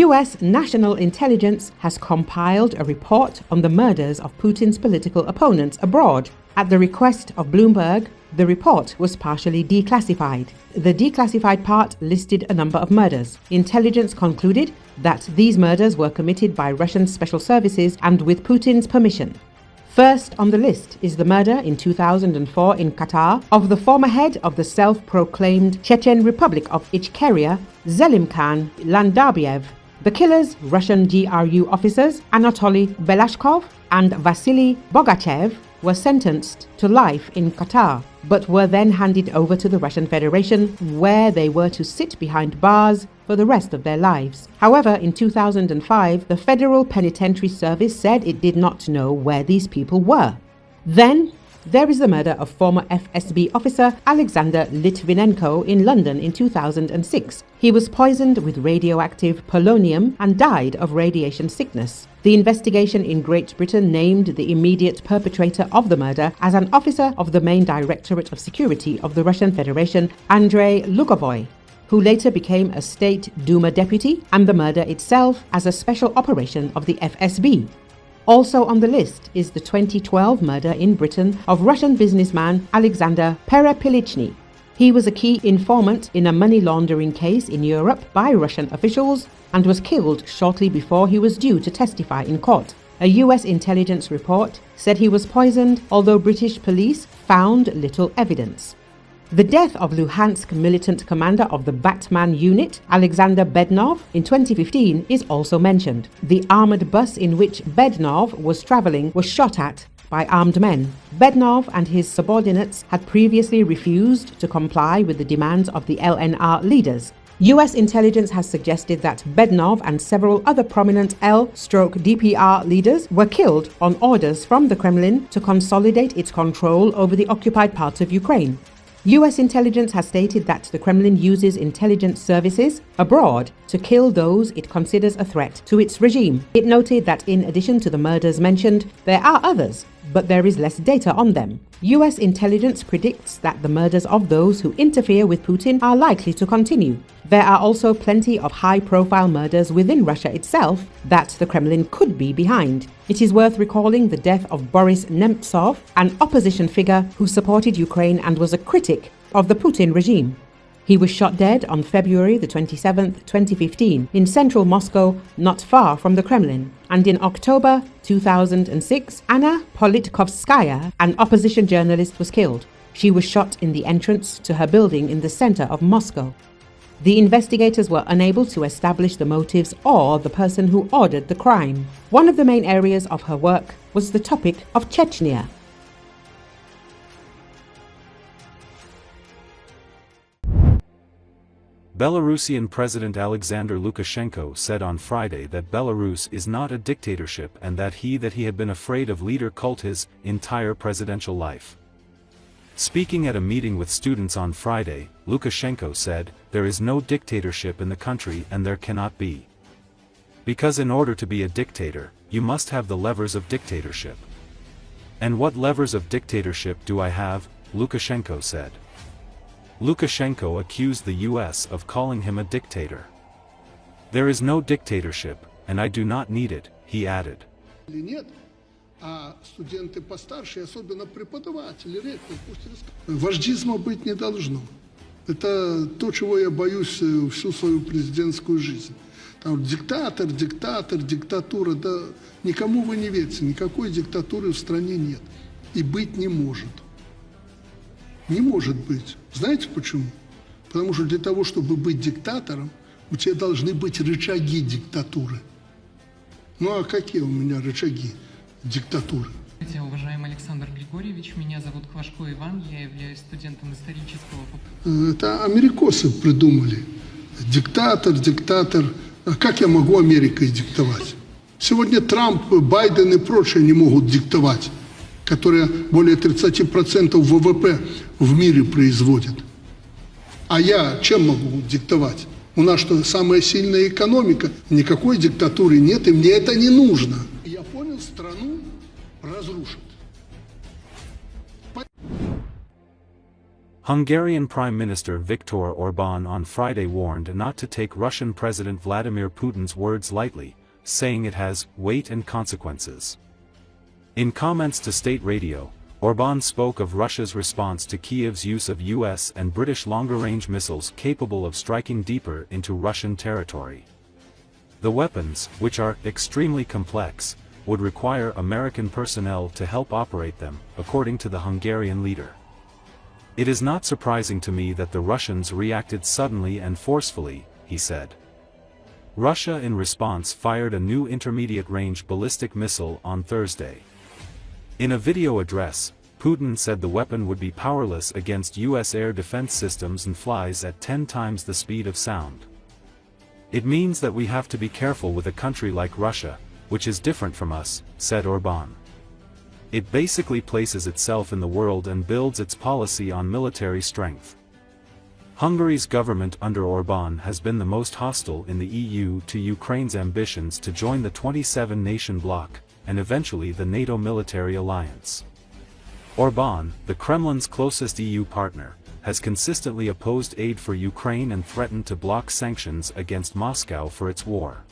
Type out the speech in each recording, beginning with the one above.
US national intelligence has compiled a report on the murders of Putin's political opponents abroad. At the request of Bloomberg, the report was partially declassified. The declassified part listed a number of murders. Intelligence concluded that these murders were committed by Russian special services and with Putin's permission. First on the list is the murder in 2004 in Qatar of the former head of the self-proclaimed Chechen Republic of Ichkeria, Zelimkhan Yandarbiyev. The killers, Russian GRU officers Anatoly Belashkov and Vasily Bogachev, were sentenced to life in Qatar, but were then handed over to the Russian Federation, where they were to sit behind bars for the rest of their lives. However, in 2005, the Federal Penitentiary Service said it did not know where these people were. Then, there is the murder of former FSB officer Alexander Litvinenko in London in 2006. He was poisoned with radioactive polonium and died of radiation sickness. The investigation in Great Britain named the immediate perpetrator of the murder as an officer of the Main Directorate of Security of the Russian Federation Andrei Lugovoi, who later became a State Duma deputy, and the murder itself as a special operation of the FSB. Also on the list is the 2012 murder in Britain of Russian businessman Alexander Litvinenko. He was a key informant in a money laundering case in Europe by Russian officials and was killed shortly before he was due to testify in court. A US intelligence report said he was poisoned, although British police found little evidence. The death of Luhansk militant commander of the Batman unit, Alexander Bednov, in 2015 is also mentioned. The armored bus in which Bednov was traveling was shot at by armed men. Bednov and his subordinates had previously refused to comply with the demands of the LNR leaders. US intelligence has suggested that Bednov and several other prominent L/DPR leaders were killed on orders from the Kremlin to consolidate its control over the occupied parts of Ukraine. US intelligence has stated that the Kremlin uses intelligence services abroad to kill those it considers a threat to its regime. It noted that in addition to the murders mentioned, there are others, but there is less data on them. US intelligence predicts that the murders of those who interfere with Putin are likely to continue. There are also plenty of high-profile murders within Russia itself that the Kremlin could be behind. It is worth recalling the death of Boris Nemtsov, an opposition figure who supported Ukraine and was a critic of the Putin regime. He was shot dead on February the 27th, 2015, in central Moscow, not far from the Kremlin. And in October 2006, Anna Politkovskaya, an opposition journalist, was killed. She was shot in the entrance to her building in the center of Moscow. The investigators were unable to establish the motives or the person who ordered the crime. One of the main areas of her work was the topic of Chechnya. Belarusian President Alexander Lukashenko said on Friday that Belarus is not a dictatorship and that he had been afraid of leader cult his entire presidential life. Speaking at a meeting with students on Friday, Lukashenko said, "There is no dictatorship in the country and there cannot be. Because in order to be a dictator, you must have the levers of dictatorship. And what levers of dictatorship do I have?" Lukashenko said. Lukashenko accused the US of calling him a dictator. "There is no dictatorship, and I do not need it," he added. А студенты постарше, особенно преподаватели, ректор, пусть расскажут. Вождизма быть не должно. Это то, чего я боюсь всю свою президентскую жизнь. Там диктатор, диктатура, да никому вы не верьте, никакой диктатуры в стране нет. И быть не может. Не может быть. Знаете почему? Потому что для того, чтобы быть диктатором, у тебя должны быть рычаги диктатуры. Ну а какие у меня рычаги диктатуры? Уважаемый Александр Григорьевич, меня зовут Хвашко Иван, я являюсь студентом исторического факультета. Это америкосы придумали. Диктатор. А как я могу Америкой диктовать? Сегодня Трамп, Байден и прочие не могут диктовать, которые более 30% ВВП в мире производят. А я чем могу диктовать? У нас что, самая сильная экономика? Никакой диктатуры нет, и мне это не нужно. Я понял, страну разрушат. Hungarian Prime Minister Viktor Orban on Friday warned not to take Russian President Vladimir Putin's words lightly, saying it has weight and consequences. In comments to state radio, Orban spoke of Russia's response to Kiev's use of US and British longer-range missiles capable of striking deeper into Russian territory. The weapons, which are extremely complex, would require American personnel to help operate them, according to the Hungarian leader. It is not surprising to me that the Russians reacted suddenly and forcefully, he said. Russia in response fired a new intermediate-range ballistic missile on Thursday. In a video address, Putin said the weapon would be powerless against US air defense systems and flies at 10 times the speed of sound. It means that we have to be careful with a country like Russia, which is different from us, said Orban. It basically places itself in the world and builds its policy on military strength. Hungary's government under Orban has been the most hostile in the EU to Ukraine's ambitions to join the 27-nation bloc, and eventually the NATO military alliance. Orban, the Kremlin's closest EU partner, has consistently opposed aid for Ukraine and threatened to block sanctions against Moscow for its war.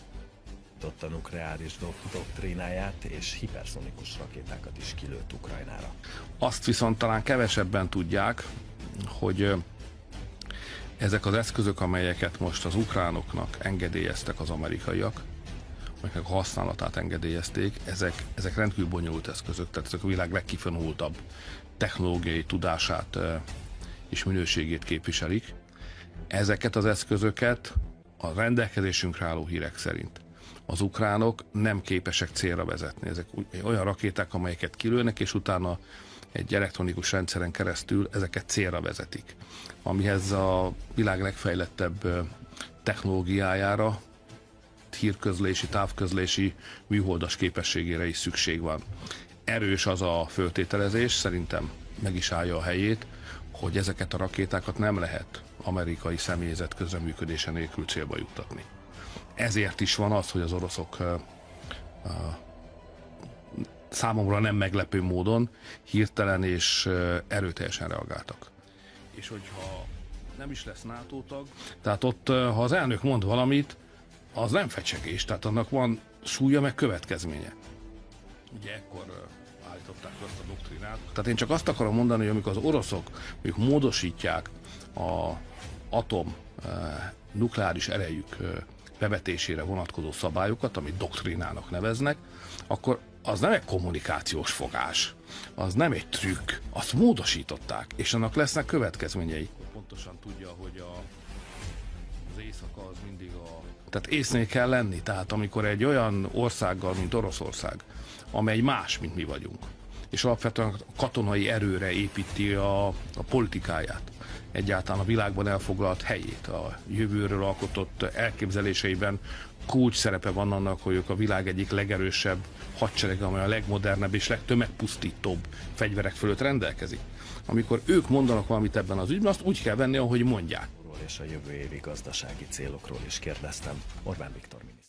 A nukleáris doktrínáját és hiperszonikus rakétákat is kilőtt Ukrajnára. Azt viszont talán kevesebben tudják, hogy ezek az eszközök, amelyeket most az ukránoknak engedélyeztek az amerikaiak, amelyek a használatát engedélyezték, ezek rendkívül bonyolult eszközök, tehát ezek a világ legkifinomultabb technológiai tudását és minőségét képviselik. Ezeket az eszközöket a rendelkezésünkre álló hírek szerint az ukránok nem képesek célra vezetni. Ezek olyan rakéták, amelyeket kilőnek, és utána egy elektronikus rendszeren keresztül ezeket célra vezetik. Amihez a világ legfejlettebb technológiájára, hírközlési, távközlési, műholdas képességére is szükség van. Erős az a föltételezés, szerintem meg is állja a helyét, hogy ezeket a rakétákat nem lehet amerikai személyzet közreműködése nélkül célba juttatni. Ezért is van az, hogy az oroszok számomra nem meglepő módon hirtelen és erőteljesen reagáltak. És hogyha nem is lesz NATO tag, tehát ott, ha az elnök mond valamit, az nem fecsegés, tehát annak van súlya meg következménye. Ugye ekkor állították azt a doktrinát. Tehát én csak azt akarom mondani, hogy amikor az oroszok módosítják az atom nukleáris erejük bevetésére vonatkozó szabályokat, amit doktrinának neveznek, akkor az nem egy kommunikációs fogás, az nem egy trükk, azt módosították, és annak lesznek következményei. Pontosan tudja, hogy az éjszaka az mindig Tehát észnél kell lenni, tehát amikor egy olyan országgal, mint Oroszország, amely más, mint mi vagyunk, és alapvetően katonai erőre építi a politikáját, egyáltalán a világban elfoglalt helyét, a jövőről alkotott elképzeléseiben kulcs szerepe van annak, hogy ők a világ egyik legerősebb hadserege, amely a legmodernebb és legtömegpusztítóbb fegyverek fölött rendelkezik. Amikor ők mondanak valamit ebben az ügyben, azt úgy kell venni, ahogy mondják. És a jövő évi gazdasági célokról is kérdeztem Orbán Viktor miniszter.